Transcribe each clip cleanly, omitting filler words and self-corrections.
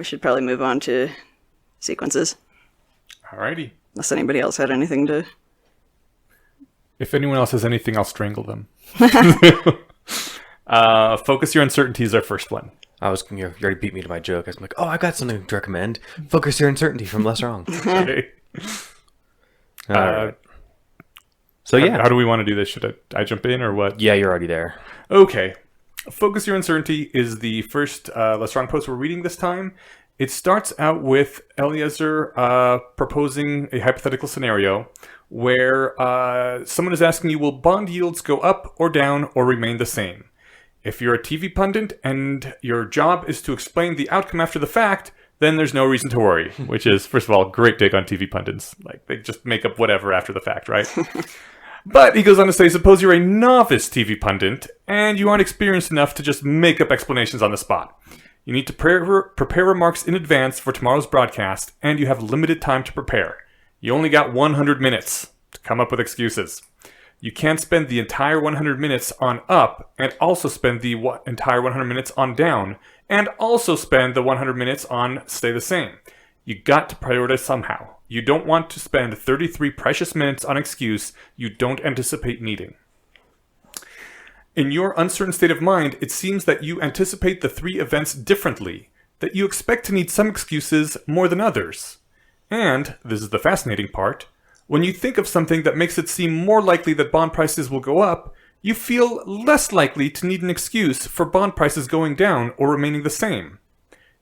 we should probably move on to sequences. Alrighty. Unless anybody else had anything to... If anyone else has anything, I'll strangle them. Focus your uncertainty is our first one. You already beat me to my joke. I was like, oh, I got something to recommend. Focus your uncertainty from LessWrong. Okay. All right. So yeah. How do we want to do this? Should I jump in or what? Yeah, you're already there. Okay. Focus your uncertainty is the first LessWrong post we're reading this time. It starts out with Eliezer proposing a hypothetical scenario where someone is asking you, will bond yields go up or down or remain the same? If you're a TV pundit and your job is to explain the outcome after the fact, then there's no reason to worry, which is, first of all, great dig on TV pundits. Like, they just make up whatever after the fact, right? But he goes on to say, suppose you're a novice TV pundit and you aren't experienced enough to just make up explanations on the spot. You need to prepare remarks in advance for tomorrow's broadcast, and you have limited time to prepare. You only got 100 minutes to come up with excuses. You can't spend the entire 100 minutes on up, and also spend the entire 100 minutes on down, and also spend the 100 minutes on stay the same. You got to prioritize somehow. You don't want to spend 33 precious minutes on excuse you don't anticipate needing. In your uncertain state of mind, it seems that you anticipate the three events differently, that you expect to need some excuses more than others. And, this is the fascinating part, when you think of something that makes it seem more likely that bond prices will go up, you feel less likely to need an excuse for bond prices going down or remaining the same.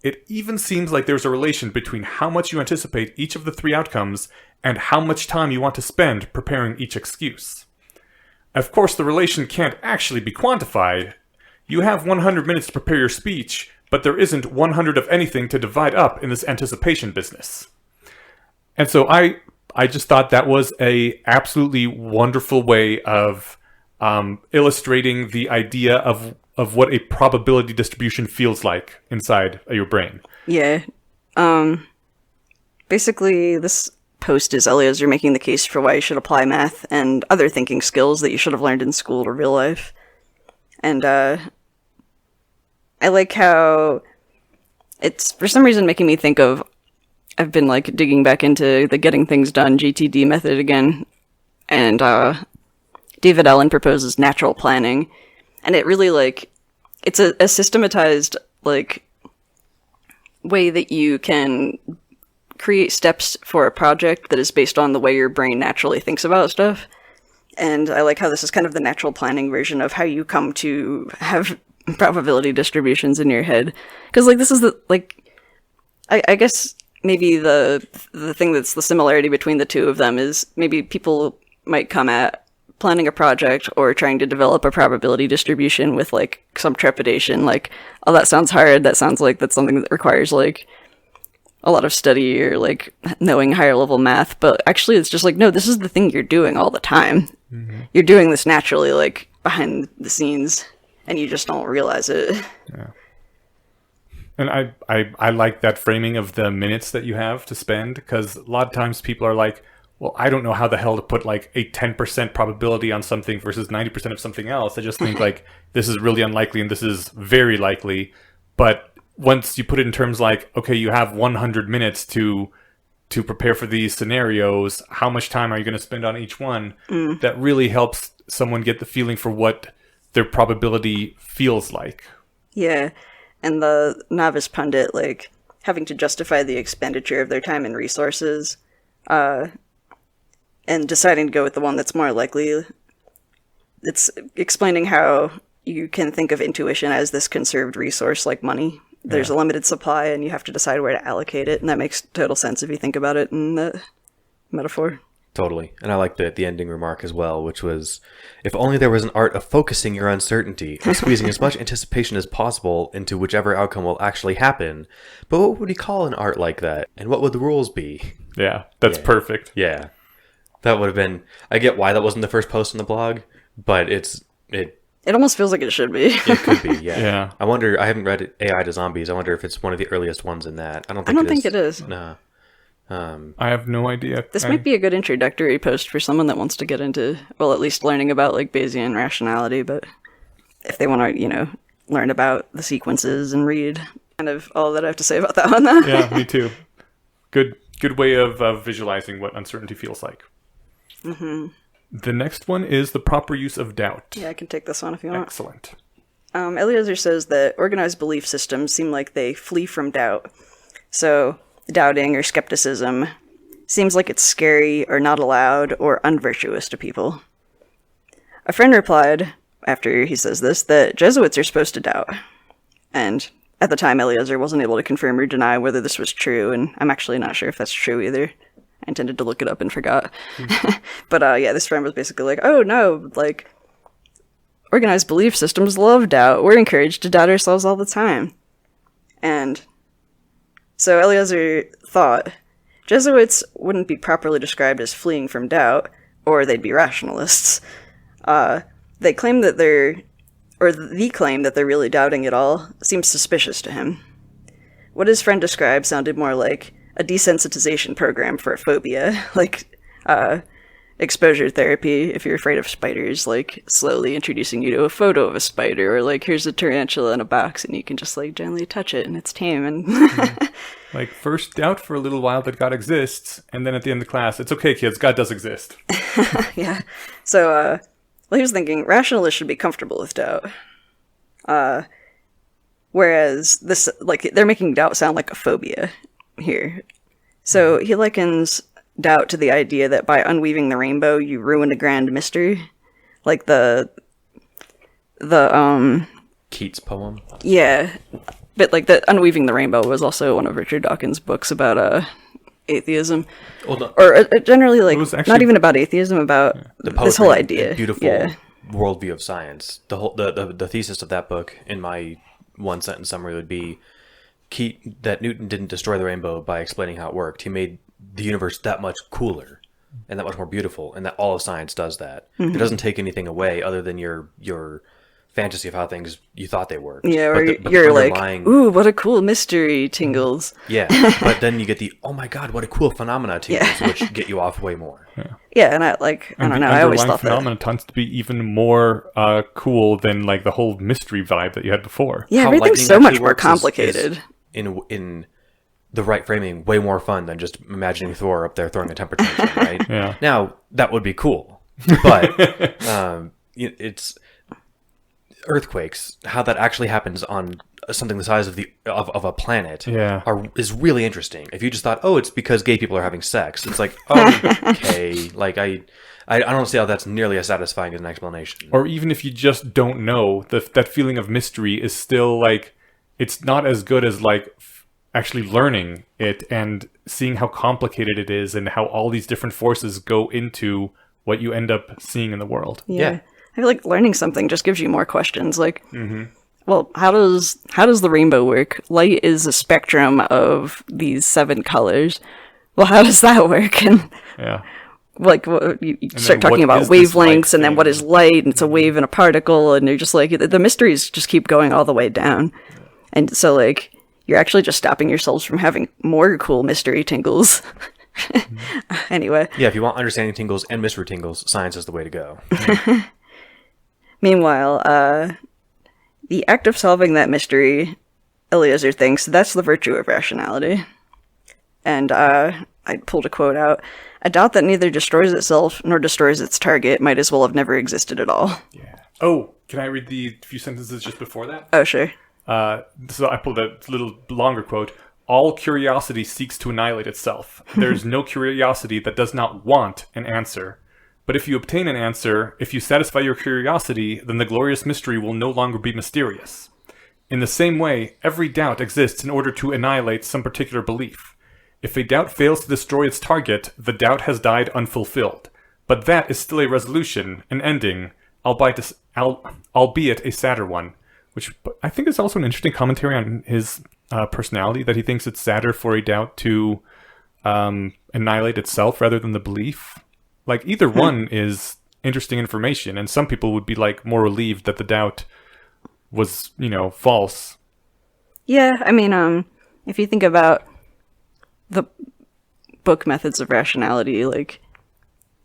It even seems like there's a relation between how much you anticipate each of the three outcomes and how much time you want to spend preparing each excuse. Of course, the relation can't actually be quantified. You have 100 minutes to prepare your speech, but there isn't 100 of anything to divide up in this anticipation business. And so I just thought that was a absolutely wonderful way of illustrating the idea of what a probability distribution feels like inside your brain. Yeah. Basically, this post is Eliezer making the case for why you should apply math and other thinking skills that you should have learned in school or real life. And I like how it's, for some reason, making me think of, I've been like digging back into the getting things done GTD method again, and David Allen proposes natural planning, and it really like, it's a systematized like way that you can create steps for a project that is based on the way your brain naturally thinks about stuff. And I like how this is kind of the natural planning version of how you come to have probability distributions in your head. Because like this is the like, I guess maybe the thing that's the similarity between the two of them is maybe people might come at planning a project or trying to develop a probability distribution with like some trepidation, like, oh, that sounds hard, that sounds like that's something that requires like a lot of study or like knowing higher level math. But actually it's just like, no, this is the thing you're doing all the time. Mm-hmm. You're doing this naturally, like behind the scenes, and you just don't realize it. Yeah. And I like that framing of the minutes that you have to spend, because a lot of times people are like, well, I don't know how the hell to put like a 10% probability on something versus 90% of something else. I just think like this is really unlikely and this is very likely. But once you put it in terms like, okay, you have 100 minutes to prepare for these scenarios, how much time are you going to spend on each one? That really helps someone get the feeling for what their probability feels like. Yeah. And the novice pundit, like, having to justify the expenditure of their time and resources, and deciding to go with the one that's more likely. It's explaining how you can think of intuition as this conserved resource like money. There's a limited supply, and you have to decide where to allocate it, and that makes total sense if you think about it in that metaphor. Totally. And I like the ending remark as well, which was, if only there was an art of focusing your uncertainty, of squeezing as much anticipation as possible into whichever outcome will actually happen. But what would we call an art like that? And what would the rules be? Yeah, that's perfect. Yeah. That would have been, I get why that wasn't the first post on the blog, but it almost feels like it should be. It could be, yeah. Yeah. I wonder, I haven't read AI to Zombies. I wonder if it's one of the earliest ones in that. I don't think it is. No. I have no idea. This might be a good introductory post for someone that wants to get into, well, at least learning about like Bayesian rationality, but if they want to, learn about the sequences and read Kind of all that I have to say about that one, though. Yeah, me too. Good way of visualizing what uncertainty feels like. Mm-hmm. The next one is the proper use of doubt. Yeah, I can take this one if you want. Excellent. Eliezer says that organized belief systems seem like they flee from doubt. So, doubting or skepticism seems like it's scary or not allowed or unvirtuous to people. A friend replied, after he says this, that Jesuits are supposed to doubt. And at the time, Eliezer wasn't able to confirm or deny whether this was true, and I'm actually not sure if that's true either. I intended to look it up and forgot. But yeah, this friend was basically like, oh no, like, organized belief systems love doubt. We're encouraged to doubt ourselves all the time. And so Eliezer thought, Jesuits wouldn't be properly described as fleeing from doubt, or they'd be rationalists. They claim that the claim that they're really doubting it all seems suspicious to him. What his friend described sounded more like a desensitization program for a phobia, like exposure therapy if you're afraid of spiders, like slowly introducing you to a photo of a spider, or like here's a tarantula in a box and you can just like gently touch it and it's tame and Like first doubt for a little while that God exists, and then at the end of the class, it's okay kids, God does exist. Yeah. So well, he was thinking rationalists should be comfortable with doubt. Whereas this, like, they're making doubt sound like a phobia here. So he likens doubt to the idea that by unweaving the rainbow, you ruin a grand mystery. Like the Keats poem. Yeah. But like the Unweaving the Rainbow was also one of Richard Dawkins' books about atheism. Well, no, or generally, like, actually, not even about atheism, about this whole idea. Beautiful Yeah. worldview of science. The thesis of that book, in my one sentence summary, would be that Newton didn't destroy the rainbow by explaining how it worked. He made the universe that much cooler and that much more beautiful, and that all of science does that. Mm-hmm. It doesn't take anything away other than your fantasy of how things you thought they worked. Yeah, or but you're underlying... like, ooh, what a cool mystery tingles. Yeah, but then you get the, oh my god, what a cool phenomena tingles, which get you off way more. Yeah, and I don't know, I always thought that. Phenomena tends to be even more cool than like the whole mystery vibe that you had before. Yeah, How everything's lightning so much actually more works complicated. is in the right framing, way more fun than just imagining Thor up there throwing a temper tantrum, right? Yeah. Now, that would be cool, but it's earthquakes, how that actually happens on something the size of a planet is really interesting. If you just thought, oh, it's because gay people are having sex, it's like, okay, like I don't see how that's nearly as satisfying as an explanation. Or even if you just don't know, that feeling of mystery is still like, it's not as good as like actually learning it and seeing how complicated it is and how all these different forces go into what you end up seeing in the world. Yeah. I feel like learning something just gives you more questions. Like, well, how does the rainbow work? Light is a spectrum of these 7 colors. Well, how does that work? And like, you start talking about wavelengths, and then what is light? And it's a wave and a particle, and you're just like, the mysteries just keep going all the way down. And so, like, you're actually just stopping yourselves from having more cool mystery tingles. Anyway. Yeah, if you want understanding tingles and mystery tingles, science is the way to go. Meanwhile, the act of solving that mystery, Eliezer thinks, that's the virtue of rationality. And I pulled a quote out. A doubt that neither destroys itself nor destroys its target might as well have never existed at all. Yeah. Oh, can I read the few sentences just before that? Oh, sure. So I pulled a little longer quote. All curiosity seeks to annihilate itself. There is no curiosity that does not want an answer. But if you obtain an answer, if you satisfy your curiosity, then the glorious mystery will no longer be mysterious. In the same way, every doubt exists in order to annihilate some particular belief. If a doubt fails to destroy its target, the doubt has died unfulfilled. But that is still a resolution, an ending, albeit a sadder one, which I think is also an interesting commentary on his personality, that he thinks it's sadder for a doubt to annihilate itself rather than the belief. Like, either one is interesting information, and some people would be, like, more relieved that the doubt was, false. Yeah, I mean, if you think about the book Methods of Rationality, like,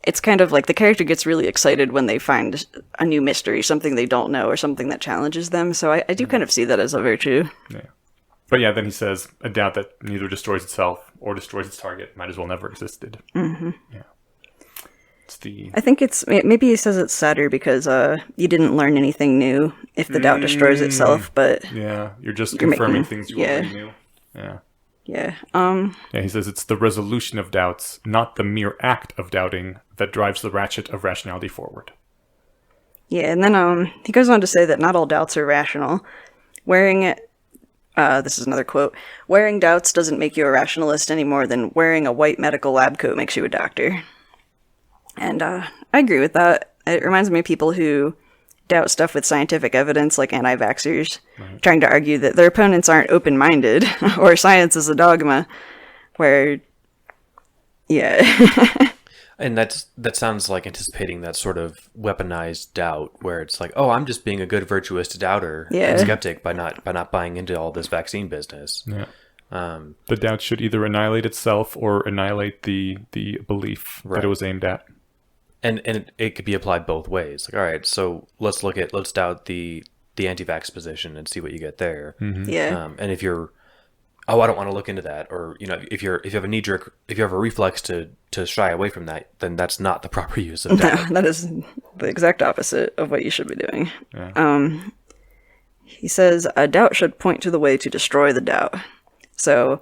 it's kind of like the character gets really excited when they find a new mystery, something they don't know, or something that challenges them, so I do kind of see that as a virtue. Yeah. But yeah, then he says, a doubt that neither destroys itself or destroys its target might as well never existed. Mm-hmm. Yeah. It's the... I think maybe he says it's sadder because you didn't learn anything new if the doubt destroys itself, but Yeah, you're just confirming things you already knew. Yeah. Yeah. Yeah, he says it's the resolution of doubts, not the mere act of doubting, that drives the ratchet of rationality forward. Yeah, and then he goes on to say that not all doubts are rational. This is another quote, wearing doubts doesn't make you a rationalist any more than wearing a white medical lab coat makes you a doctor. And I agree with that. It reminds me of people who doubt stuff with scientific evidence, like anti-vaxxers, trying to argue that their opponents aren't open-minded, or science is a dogma, where, yeah. And that sounds like anticipating that sort of weaponized doubt, where it's like, oh, I'm just being a good virtuous doubter and skeptic by not buying into all this vaccine business. Yeah. The doubt should either annihilate itself or annihilate the belief that it was aimed at. And it could be applied both ways. Like, all right, so let's doubt the anti-vax position and see what you get there. Mm-hmm. Yeah. And if you're, oh, I don't want to look into that, or if you have a knee-jerk, if you have a reflex to shy away from that, then that's not the proper use of doubt. No, that is the exact opposite of what you should be doing. Yeah. He says, a doubt should point to the way to destroy the doubt. So,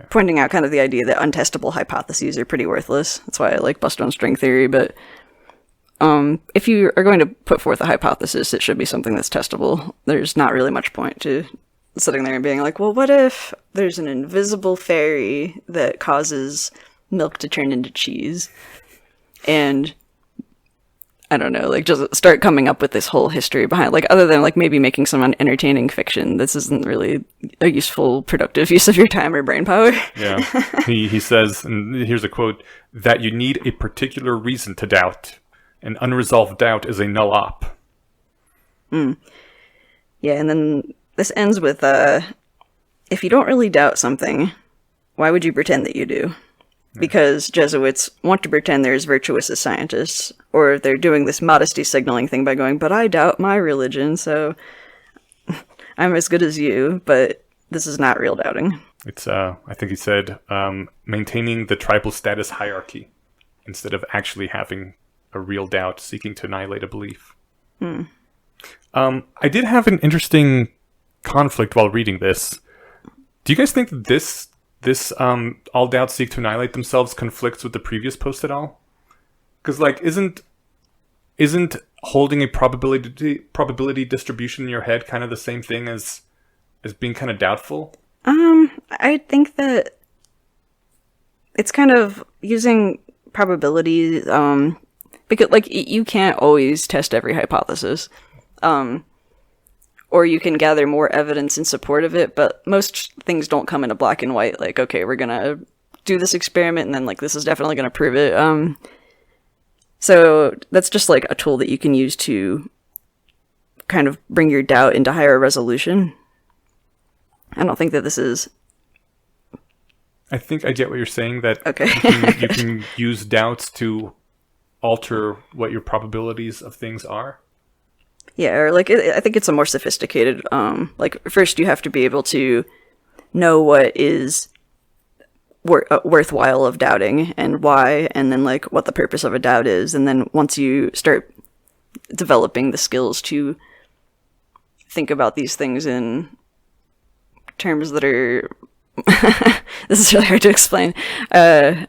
pointing out kind of the idea that untestable hypotheses are pretty worthless. That's why I like bust-on string theory, but if you are going to put forth a hypothesis, it should be something that's testable. There's not really much point to sitting there and being like, well, what if there's an invisible fairy that causes milk to turn into cheese? And I don't know, like, just start coming up with this whole history behind, like, other than, like, maybe making some entertaining fiction. This isn't really a useful, productive use of your time or brain power. Yeah. He says, and here's a quote, that you need a particular reason to doubt. An unresolved doubt is a null op. Yeah, and then this ends with, if you don't really doubt something, why would you pretend that you do? Because Jesuits want to pretend they're as virtuous as scientists, or they're doing this modesty signaling thing by going, but I doubt my religion, so I'm as good as you, but this is not real doubting. It's, I think he said, maintaining the tribal status hierarchy instead of actually having a real doubt seeking to annihilate a belief. I did have an interesting conflict while reading this. Do you guys think that this all doubts seek to annihilate themselves conflicts with the previous post at all? Because, like, isn't holding a probability distribution in your head kind of the same thing as being kind of doubtful? I think that it's kind of using probability, because, like, you can't always test every hypothesis. Or you can gather more evidence in support of it, but most things don't come in a black and white, like, okay, we're gonna do this experiment, and then, like, this is definitely gonna prove it. So that's just, like, a tool that you can use to kind of bring your doubt into higher resolution. I don't think that this is... I think I get what you're saying, that okay. you can use doubts to alter what your probabilities of things are. Yeah, or, like, I think it's a more sophisticated, like, first you have to be able to know what is worthwhile of doubting and why, and then, like, what the purpose of a doubt is, and then once you start developing the skills to think about these things in terms that are... this is really hard to explain. If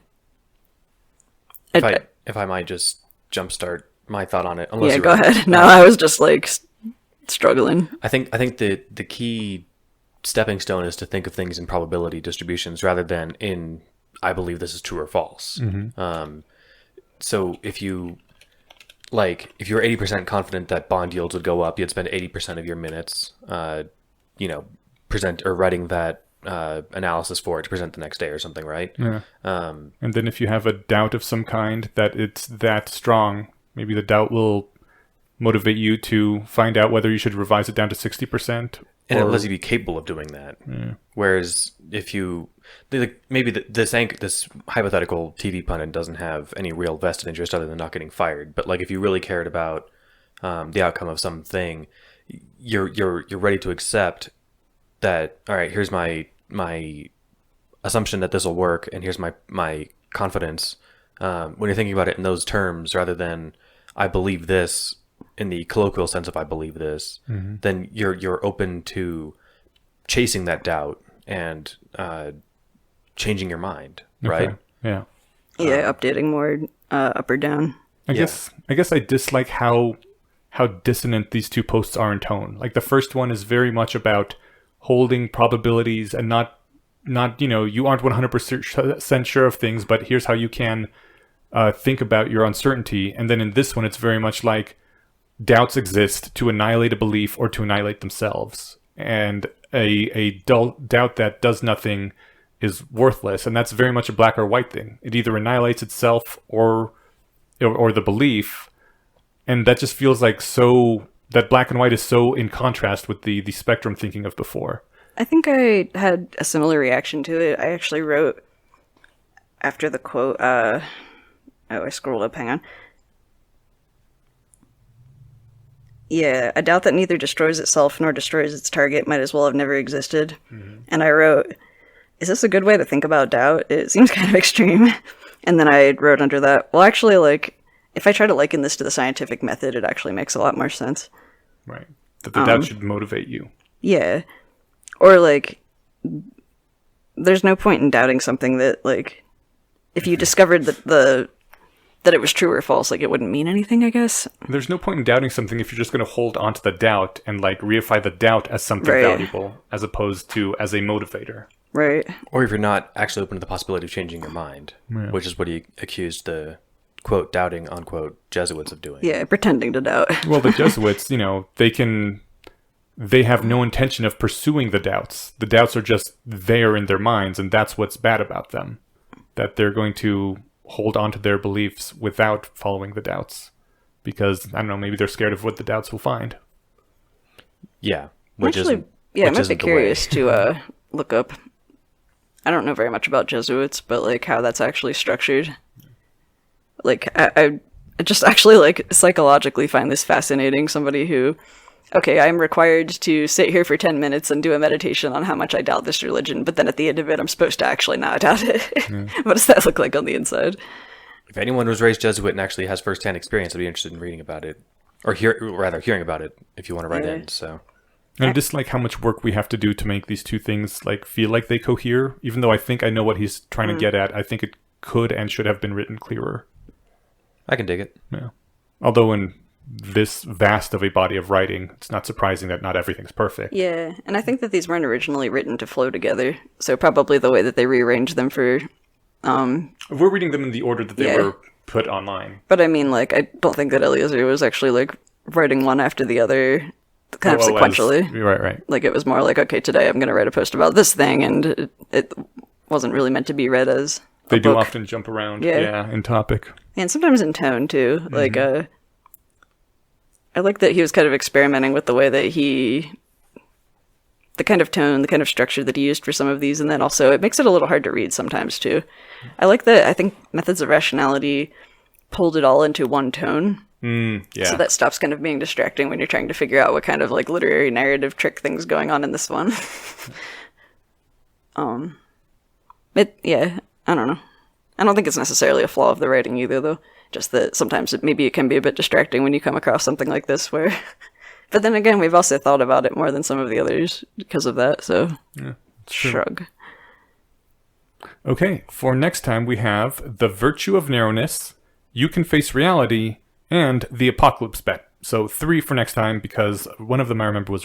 I might just jumpstart my thought on it. Yeah, go ahead. No, I was just, like, struggling. I think the key stepping stone is to think of things in probability distributions rather than in, I believe this is true or false. Mm-hmm. So if you're 80% confident that bond yields would go up, you'd spend 80% of your minutes, present or writing that analysis for it to present the next day or something, right? Yeah. And then if you have a doubt of some kind that it's that strong, maybe the doubt will motivate you to find out whether you should revise it down to 60%. And it lets you be capable of doing that. Yeah. Whereas if you, maybe this hypothetical TV pundit doesn't have any real vested interest other than not getting fired. But, like, if you really cared about the outcome of something, you're ready to accept that, all right, here's my assumption that this will work, and here's my confidence. When you're thinking about it in those terms, rather than I believe this in the colloquial sense of I believe this, then you're open to chasing that doubt and changing your mind, right? Okay. Yeah. Yeah, updating more up or down. I guess I dislike how dissonant these two posts are in tone. Like the first one is very much about holding probabilities and not you aren't 100% sure of things, but here's how you can think about your uncertainty. And then in this one, it's very much like doubts exist to annihilate a belief or to annihilate themselves. And a doubt that does nothing is worthless. And that's very much a black or white thing. It either annihilates itself or the belief. And that just feels like that black and white is so in contrast with the spectrum thinking of before. I think I had a similar reaction to it. I actually wrote after the quote, I scrolled up, hang on. Yeah, a doubt that neither destroys itself nor destroys its target might as well have never existed. Mm-hmm. And I wrote, is this a good way to think about doubt? It seems kind of extreme. And then I wrote under that, well, actually, like, if I try to liken this to the scientific method, it actually makes a lot more sense. Right. That the doubt should motivate you. Yeah. Or, like, there's no point in doubting something that, like, if you discovered that that it was true or false, like, it wouldn't mean anything, I guess. There's no point in doubting something if you're just going to hold on to the doubt and, like, reify the doubt as something valuable as opposed to as a motivator. Right. Or if you're not actually open to the possibility of changing your mind, which is what he accused the, quote, doubting, unquote, Jesuits of doing. Yeah, pretending to doubt. Well, the Jesuits, they have no intention of pursuing the doubts. The doubts are just there in their minds, and that's what's bad about them. That they're going to hold on to their beliefs without following the doubts. Because, I don't know, maybe they're scared of what the doubts will find. Yeah. I might be curious to look up. I don't know very much about Jesuits, but, like, how that's actually structured. Like, I just actually, like, psychologically find this fascinating. Somebody who, okay, I'm required to sit here for 10 minutes and do a meditation on how much I doubt this religion, but then at the end of it, I'm supposed to actually not doubt it. What does that look like on the inside? If anyone was raised Jesuit and actually has firsthand experience, I'd be interested in reading about it. Or hearing about it, if you want to write in, so... And I dislike how much work we have to do to make these two things, like, feel like they cohere. Even though I think I know what he's trying to get at, I think it could and should have been written clearer. I can dig it. Yeah. Although in this vast of a body of writing, it's not surprising that not everything's perfect. Yeah, and I think that these weren't originally written to flow together, so probably the way that they rearranged them for... We're reading them in the order that they were put online. But I mean, like, I don't think that Eliezer was actually, like, writing one after the other kind of sequentially. Right. Like, it was more like, okay, today I'm going to write a post about this thing, and it wasn't really meant to be read as They do book. often jump around, in topic. And sometimes in tone, too. Mm-hmm. Like, I like that he was kind of experimenting with the way that the kind of tone, the kind of structure that he used for some of these, and then also it makes it a little hard to read sometimes, too. I like that, I think Methods of Rationality pulled it all into one tone. So that stops kind of being distracting when you're trying to figure out what kind of, like, literary narrative trick thing's going on in this one. I don't know. I don't think it's necessarily a flaw of the writing either, though. Just that sometimes it can be a bit distracting when you come across something like this where... But then again, we've also thought about it more than some of the others because of that, so... Yeah, shrug. Okay, for next time we have The Virtue of Narrowness, You Can Face Reality, and The Apocalypse Bet. So 3 for next time, because one of them I remember was